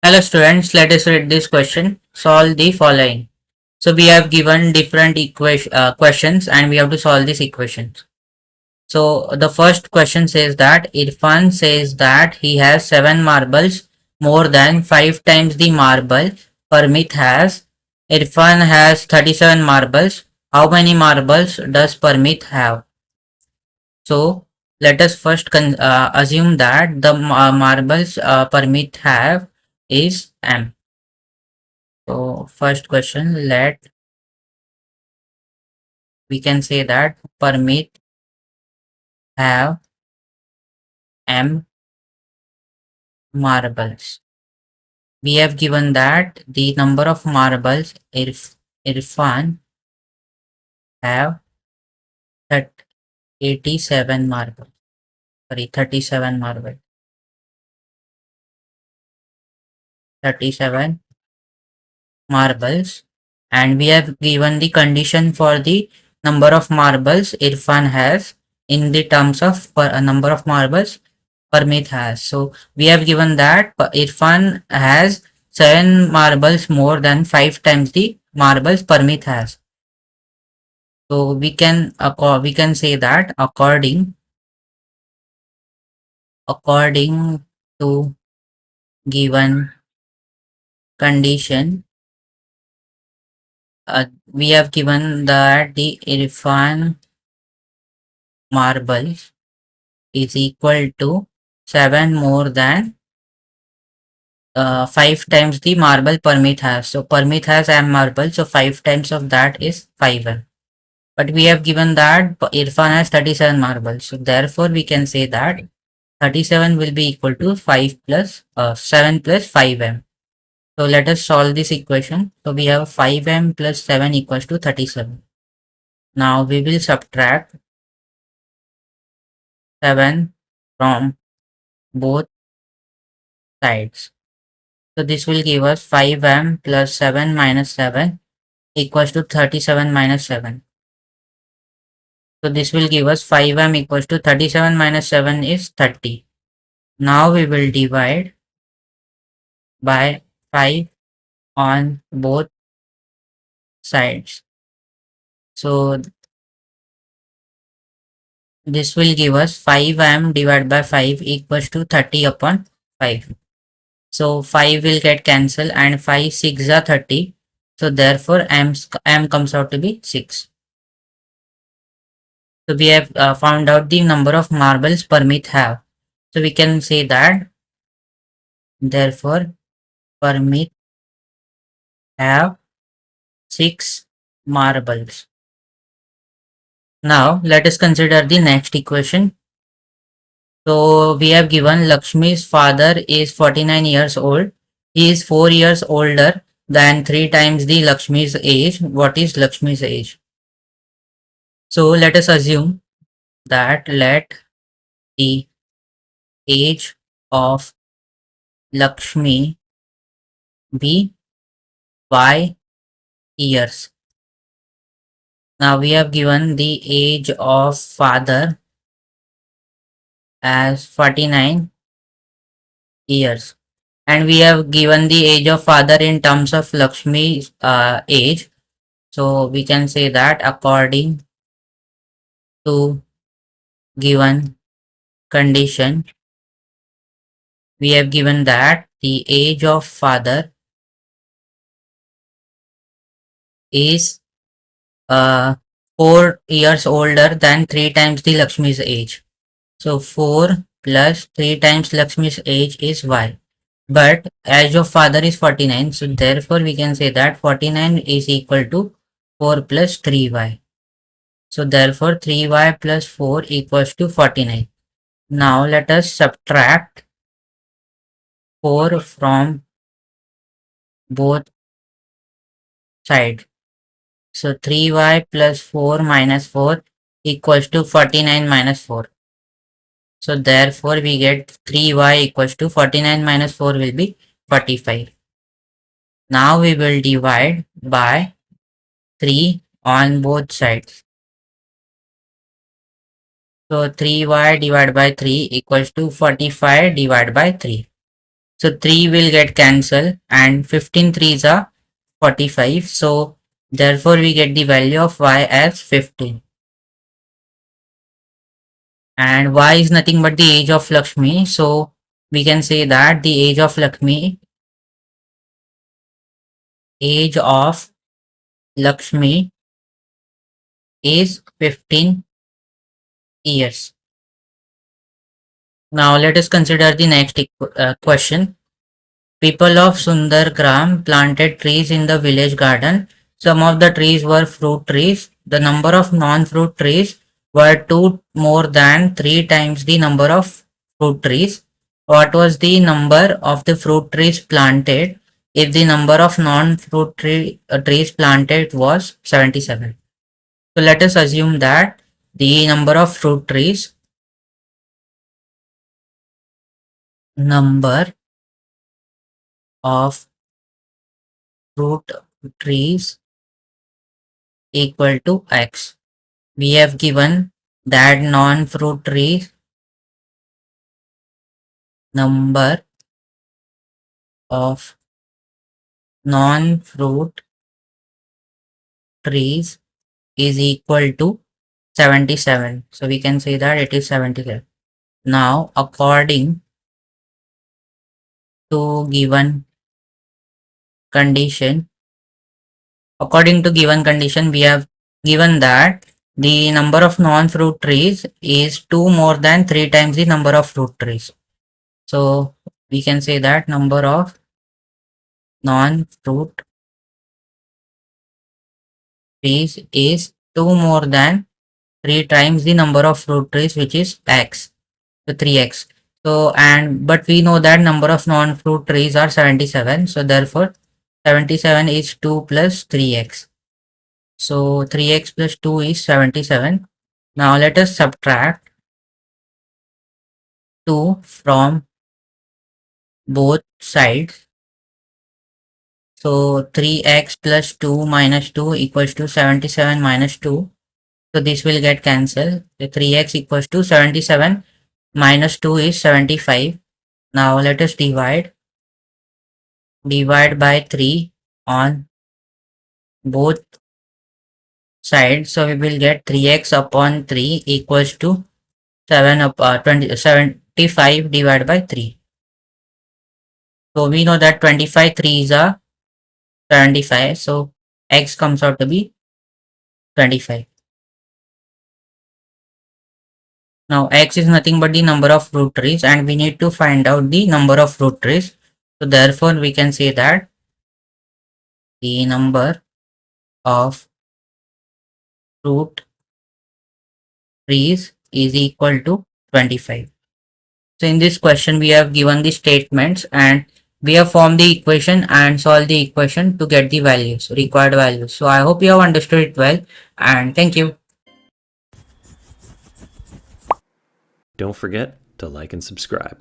Hello students, let us read this question. Solve the following. So we have given different questions and we have to solve these equations. So the first question says that Irfan says that he has 7 marbles more than 5 times the marble Parmit has. Irfan has 37 marbles. How many marbles does Parmit have? So let us first assume that the marbles Parmit have is M. So first question, we can say that Parmit have M marbles. We have given that the number of marbles Irfan have that 87 marbles. Sorry, 37 marbles. 37 marbles. And we have given the condition for the number of marbles Irfan has in the terms of number of marbles Parmit has. So we have given that Irfan has 7 marbles more than 5 times the marbles Parmit has. So we can say that according to given condition, we have given that the Irfan marbles is equal to 7 more than 5 times the marble Parmit has. So Parmit has M marble, so 5 times of that is 5M. But we have given that Irfan has 37 marbles. So therefore we can say that 37 will be equal to 5 plus 7 plus 5M. So let us solve this equation. So we have 5M plus 7 equals to 37. Now we will subtract 7 from both sides. So this will give us 5M plus 7 minus 7 equals to 37 minus 7. So this will give us 5M equals to 37 minus 7 is 30. Now we will divide by 5 on both sides. So this will give us 5M divided by 5 equals to 30 upon 5. So 5 will get cancelled and 5 6 are 30. So therefore M comes out to be 6. So we have found out the number of marbles Parmit have. So we can say that therefore Parmit have 6 marbles. Now let us consider the next equation. So we have given Lakshmi's father is 49 years old. He is 4 years older than 3 times the Lakshmi's age. What is Lakshmi's age? So let us assume that let the age of Lakshmi be Y years. Now we have given the age of father as 49 years. And we have given the age of father in terms of Lakshmi's age. So we can say that according to given condition, we have given that the age of father is 4 years older than 3 times the Lakshmi's age. So 4 plus 3 times Lakshmi's age is Y. But age of father is 49. So therefore we can say that 49 is equal to 4 plus 3Y. So therefore 3Y plus 4 equals to 49. Now let us subtract 4 from both sides. So 3Y plus 4 minus 4 equals to 49 minus 4. So therefore we get 3Y equals to 49 minus 4 will be 45. Now we will divide by 3 on both sides. So 3Y divided by 3 equals to 45 divided by 3. So 3 will get cancelled and 15 threes are 45. So therefore we get the value of y as 15. And y is nothing but the age of Lakshmi. So we can say that the age of Lakshmi is 15 years. Now let us consider the next question. People of Sundargram planted trees in the village garden. Some of the trees were fruit trees. The number of non-fruit trees were two more than three times the number of fruit trees. What was the number of the fruit trees planted if the number of non-fruit trees planted was 77? So let us assume that the number of fruit trees, number of fruit trees equal to x. We have given that non-fruit trees number of non-fruit trees is equal to 77. So we can say that it is 77. Now to given condition, according to given condition, we have given that the number of non-fruit trees is 2 more than 3 times the number of fruit trees. So we can say that number of non-fruit trees is 2 more than 3 times the number of fruit trees, which is x, so 3x. So but we know that number of non-fruit trees are 77. So therefore 77 is 2 plus 3x. So 3x plus 2 is 77. Now let us subtract 2 from both sides. So 3x plus 2 minus 2 equals to 77 minus 2. So this will get cancelled. The 3x equals to 77 minus 2 is 75. Now let us divide by 3 on both sides. So we will get 3x upon 3 equals to 75 divided by 3. So we know that 25 3s are 75. So x comes out to be 25. Now x is nothing but the number of fruit trees and we need to find out the number of fruit trees. So therefore we can say that the number of fruit trees is equal to 25. So in this question we have given the statements and we have formed the equation and solved the equation to get the values, required values. So I hope you have understood it well and thank you. Don't forget to like and subscribe.